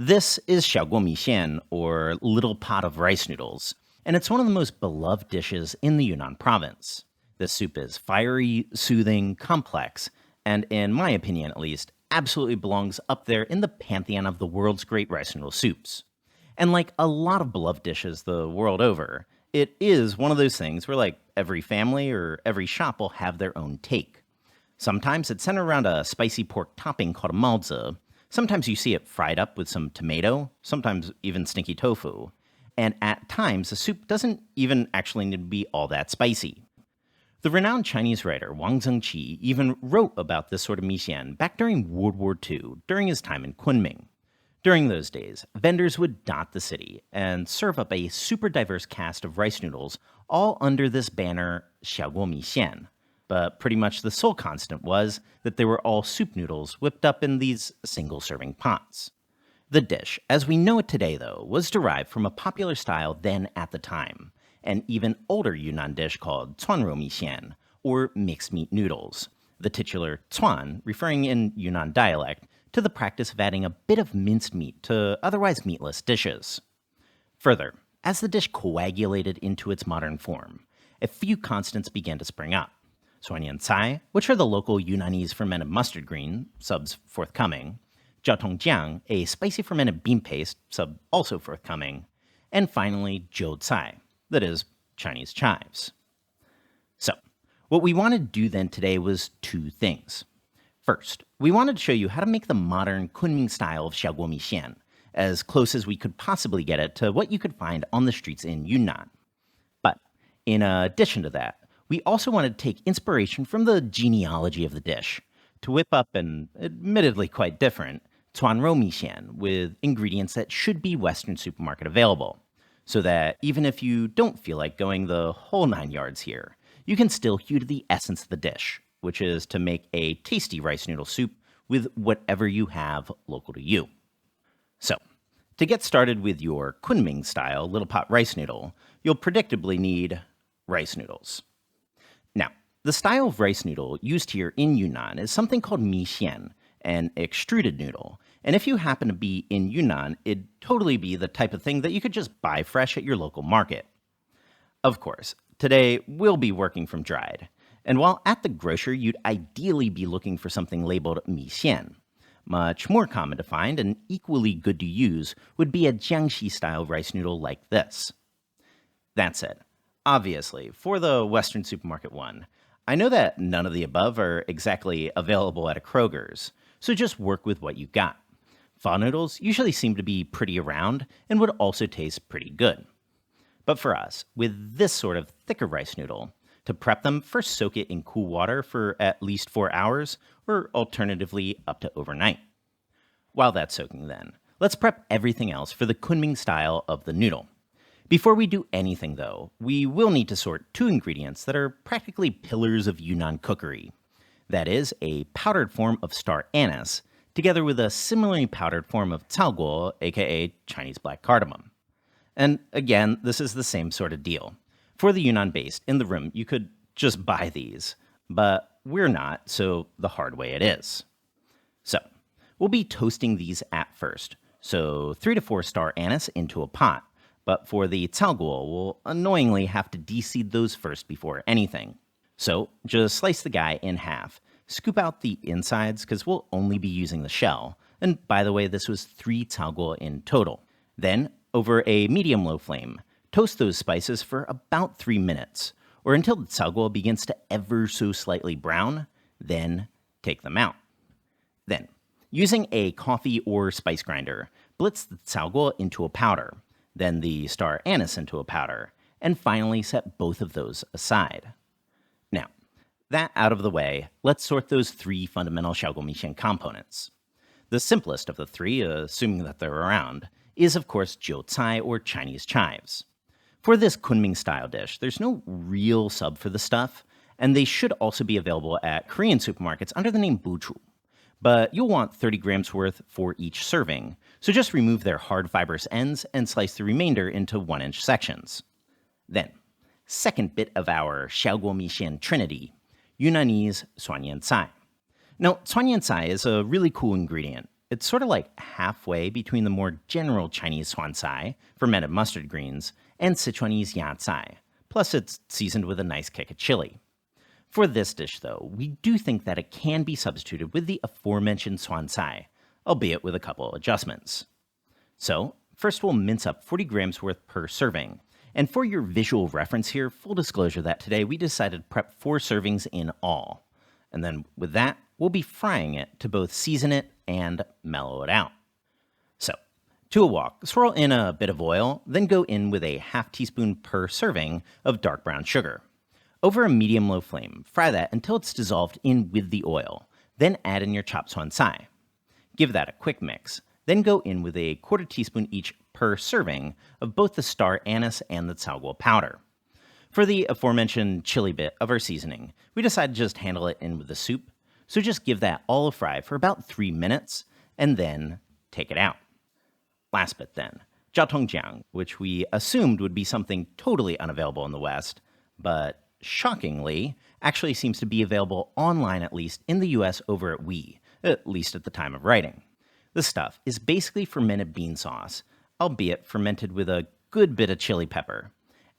This is 小锅米线, or Little Pot of Rice Noodles, and it's one of the most beloved dishes in the Yunnan province. This soup is fiery, soothing, complex, and in my opinion at least, absolutely belongs up there in the pantheon of the world's great rice noodle soups. And like a lot of beloved dishes the world over, it is one of those things where like every family or every shop will have their own take. Sometimes it's centered around a spicy pork topping called a maozi. Sometimes you see it fried up with some tomato, sometimes even stinky tofu. And at times, the soup doesn't even actually need to be all that spicy. The renowned Chinese writer Wang Zhengqi even wrote about this sort of mixian back during World War II, during his time in Kunming. During those days, vendors would dot the city and serve up a super diverse cast of rice noodles, all under this banner 小锅米线. But pretty much the sole constant was that they were all soup noodles whipped up in these single-serving pots. The dish, as we know it today though, was derived from a popular style then at the time, an even older Yunnan dish called cuanro mixian, or mixed meat noodles. The titular cuan referring in Yunnan dialect to the practice of adding a bit of minced meat to otherwise meatless dishes. Further, as the dish coagulated into its modern form, a few constants began to spring up. Suan cai, which are the local Yunnanese fermented mustard green, subs forthcoming, jiaotongjiang, a spicy fermented bean paste, sub also forthcoming, and finally jiu cai, that is, Chinese chives. So, what we wanted to do then today was two things. First, we wanted to show you how to make the modern Kunming style of xiaoguo mixian, as close as we could possibly get it to what you could find on the streets in Yunnan. But, in addition to that, we also wanted to take inspiration from the genealogy of the dish to whip up an admittedly quite different cuanro mixian with ingredients that should be Western supermarket available, so that even if you don't feel like going the whole 9 yards here, you can still hew to the essence of the dish, which is to make a tasty rice noodle soup with whatever you have local to you. So, to get started with your Kunming style Little Pot Rice Noodle, you'll predictably need rice noodles. Now, the style of rice noodle used here in Yunnan is something called mixian, an extruded noodle. And if you happen to be in Yunnan, it'd totally be the type of thing that you could just buy fresh at your local market. Of course, today we'll be working from dried. And while at the grocer, you'd ideally be looking for something labeled mixian. Much more common to find and equally good to use would be a Jiangxi-style rice noodle like this. That said, obviously, for the Western supermarket one, I know that none of the above are exactly available at a Kroger's, so just work with what you got. Pho noodles usually seem to be pretty around and would also taste pretty good. But for us, with this sort of thicker rice noodle, to prep them, first soak it in cool water for at least 4 hours, or alternatively up to overnight. While that's soaking then, let's prep everything else for the Kunming style of the noodle. Before we do anything though, we will need to sort two ingredients that are practically pillars of Yunnan cookery. That is, a powdered form of star anise, together with a similarly powdered form of caoguo, aka Chinese black cardamom. And again, this is the same sort of deal. For the Yunnan-based in the room, you could just buy these, but we're not, so the hard way it is. So, we'll be toasting these at first, so 3 to 4 star anise into a pot. But for the caoguo, we'll annoyingly have to de-seed those first before anything. So just slice the guy in half. Scoop out the insides because we'll only be using the shell. And by the way, this was 3 caoguo in total. Then, over a medium-low flame, toast those spices for about 3 minutes, or until the caoguo begins to ever so slightly brown, then take them out. Then, using a coffee or spice grinder, blitz the caoguo into a powder, then the star anise into a powder, and finally set both of those aside. Now, that out of the way, let's sort those 3 fundamental xiaoguo mixian components. The simplest of the 3, assuming that they're around, is of course jiu cai or Chinese chives. For this Kunming style dish, there's no real sub for the stuff, and they should also be available at Korean supermarkets under the name buchu. But you'll want 30 grams worth for each serving, so just remove their hard fibrous ends and slice the remainder into 1-inch sections. Then, second bit of our xiaoguo mixian trinity, Yunnanese suan cai. Now, suan cai is a really cool ingredient. It's sort of like halfway between the more general Chinese suancai, fermented mustard greens, and Sichuanese yatzai. Plus, it's seasoned with a nice kick of chili. For this dish, though, we do think that it can be substituted with the aforementioned suancai, albeit with a couple adjustments. So, first we'll mince up 40 grams worth per serving. And for your visual reference here, full disclosure that today we decided to prep 4 servings in all. And then with that, we'll be frying it to both season it and mellow it out. So, to a wok, swirl in a bit of oil, then go in with a half teaspoon per serving of dark brown sugar. Over a medium-low flame, fry that until it's dissolved in with the oil. Then add in your chopped suancai. Give that a quick mix. Then go in with a quarter teaspoon each per serving of both the star anise and the caoguo powder. For the aforementioned chili bit of our seasoning, we decided to just handle it in with the soup, so just give that all a fry for about 3 minutes, and then take it out. Last bit then, jiaotongjiang, which we assumed would be something totally unavailable in the West, but shockingly, actually seems to be available online at least in the US over at at least at the time of writing. The stuff is basically fermented bean sauce, albeit fermented with a good bit of chili pepper.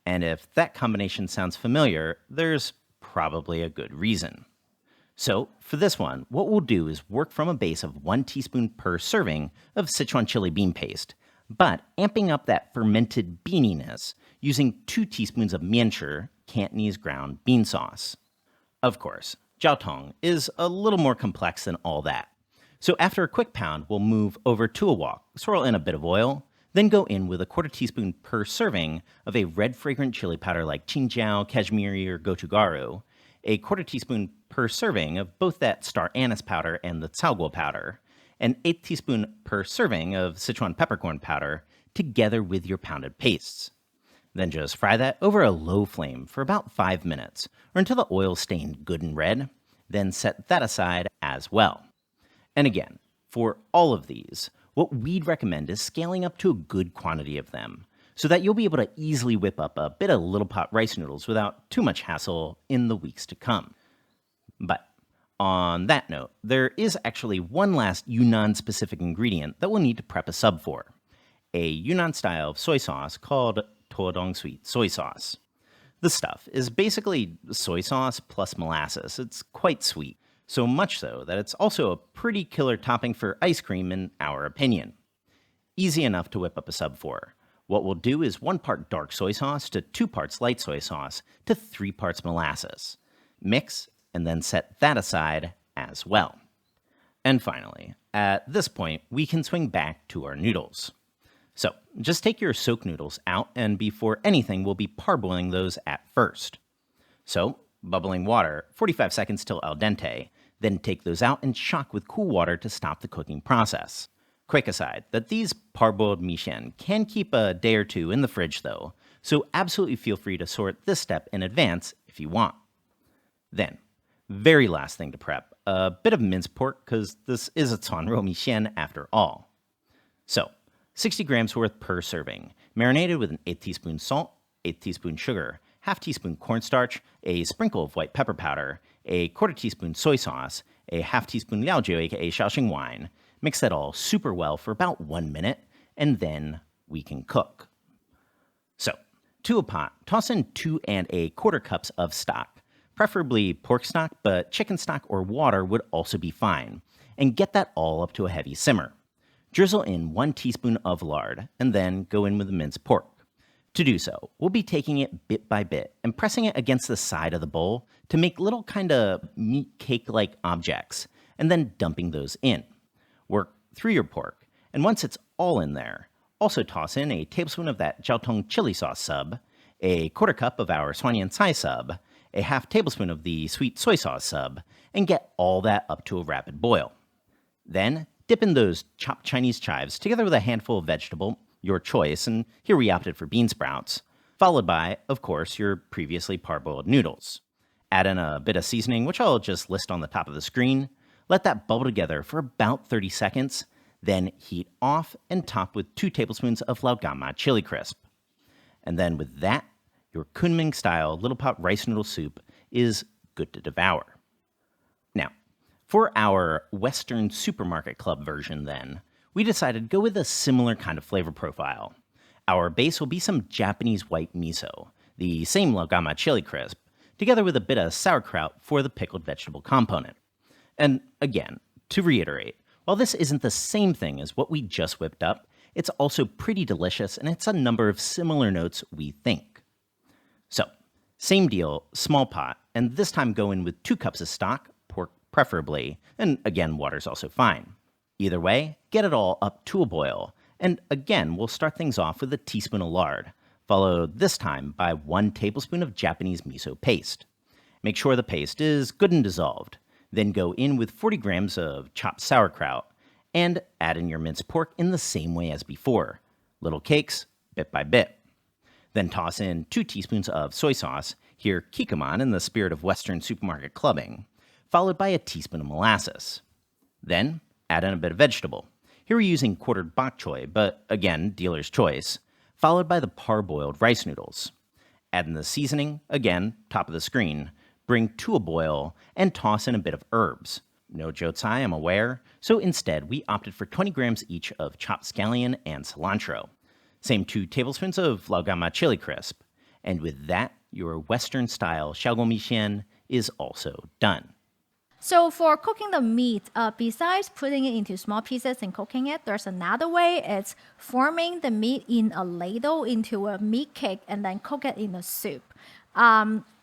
And if that combination sounds familiar, there's probably a good reason. So, for this one, what we'll do is work from a base of 1 teaspoon per serving of Sichuan chili bean paste, but amping up that fermented beaniness using 2 teaspoons of mianchi, Cantonese ground bean sauce. Of course, jiaotong is a little more complex than all that. So after a quick pound, we'll move over to a wok, swirl in a bit of oil, then go in with a quarter teaspoon per serving of a red fragrant chili powder like Qingjiao, Kashmiri, or Gochugaru, a quarter teaspoon per serving of both that star anise powder and the caoguo powder, an 1/8 teaspoon per serving of Sichuan peppercorn powder, together with your pounded pastes. Then just fry that over a low flame for about 5 minutes, or until the oil stained good and red, then set that aside as well. And again, for all of these, what we'd recommend is scaling up to a good quantity of them, so that you'll be able to easily whip up a bit of Little Pot rice noodles without too much hassle in the weeks to come. But on that note, there is actually one last Yunnan-specific ingredient that we'll need to prep a sub for, a Yunnan-style soy sauce called tuodong sweet soy sauce. The stuff is basically soy sauce plus molasses. It's quite sweet, so much so that it's also a pretty killer topping for ice cream in our opinion. Easy enough to whip up a sub for. What we'll do is 1 part dark soy sauce to 2 parts light soy sauce to 3 parts molasses. Mix and then set that aside as well. And finally, at this point, we can swing back to our noodles. So, just take your soak noodles out, and before anything, we'll be parboiling those at first. So, bubbling water, 45 seconds till al dente, then take those out and shock with cool water to stop the cooking process. Quick aside, that these parboiled mixian can keep a day or 2 in the fridge though, so absolutely feel free to sort this step in advance if you want. Then, very last thing to prep, a bit of minced pork, because this is a Canro mixian after all. So, 60 grams worth per serving, marinated with an 1/8 teaspoon salt, 1/8 teaspoon sugar, half teaspoon cornstarch, a sprinkle of white pepper powder, a quarter teaspoon soy sauce, a half teaspoon liaojiu aka Shaoxing wine. Mix that all super well for about 1 minute, and then we can cook. So, to a pot, toss in 2 1/4 cups of stock, preferably pork stock, but chicken stock or water would also be fine, and get that all up to a heavy simmer. Drizzle in 1 teaspoon of lard, and then go in with the minced pork. To do so, we'll be taking it bit by bit and pressing it against the side of the bowl to make little kind of meat cake-like objects, and then dumping those in. Work through your pork, and once it's all in there, also toss in a tablespoon of that jiaotong chili sauce sub, a quarter cup of our suan cai sub, a half tablespoon of the sweet soy sauce sub, and get all that up to a rapid boil. Then, dip in those chopped Chinese chives together with a handful of vegetable, your choice, and here we opted for bean sprouts, followed by, of course, your previously parboiled noodles. Add in a bit of seasoning, which I'll just list on the top of the screen. Let that bubble together for about 30 seconds, then heat off and top with 2 tablespoons of laogama chili crisp. And then with that, your Kunming-style Little Pot rice noodle soup is good to devour. Now, For our Western Supermarket Club version, then, we decided to go with a similar kind of flavor profile. Our base will be some Japanese white miso, the same laogama chili crisp, together with a bit of sauerkraut for the pickled vegetable component. And again, to reiterate, while this isn't the same thing as what we just whipped up, it's also pretty delicious and it's a number of similar notes, we think. So, same deal, small pot, and this time go in with 2 cups of stock, pork preferably, and again, water's also fine. Either way, get it all up to a boil, and again, we'll start things off with a teaspoon of lard, followed this time by 1 tablespoon of Japanese miso paste. Make sure the paste is good and dissolved. Then go in with 40 grams of chopped sauerkraut, and add in your minced pork in the same way as before. Little cakes, bit by bit. Then toss in 2 teaspoons of soy sauce, here kikkoman in the spirit of Western supermarket clubbing, followed by a teaspoon of molasses. Then add in a bit of vegetable. Here we're using quartered bok choy, but again, dealer's choice, followed by the parboiled rice noodles. Add in the seasoning, again, top of the screen, bring to a boil, and toss in a bit of herbs. No jyotsai, I'm aware, so instead we opted for 20 grams each of chopped scallion and cilantro. Same 2 tablespoons of laogama chili crisp. And with that, your Western-style 小锅米线 is also done. So for cooking the meat, besides putting it into small pieces and cooking it, there's another way. It's forming the meat in a ladle into a meat cake and then cook it in a soup.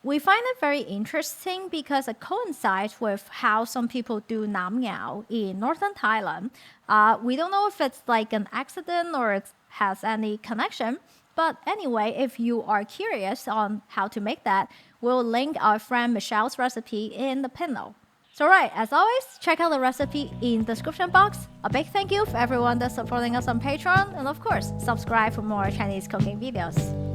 We find it very interesting because it coincides with how some people do nam ngao in northern Thailand. We don't know if it's like an accident or it has any connection. But anyway, if you are curious on how to make that, we'll link our friend Michelle's recipe in the pinned note. So right, as always, check out the recipe in the description box. A big thank you for everyone that's supporting us on Patreon. And of course, subscribe for more Chinese cooking videos.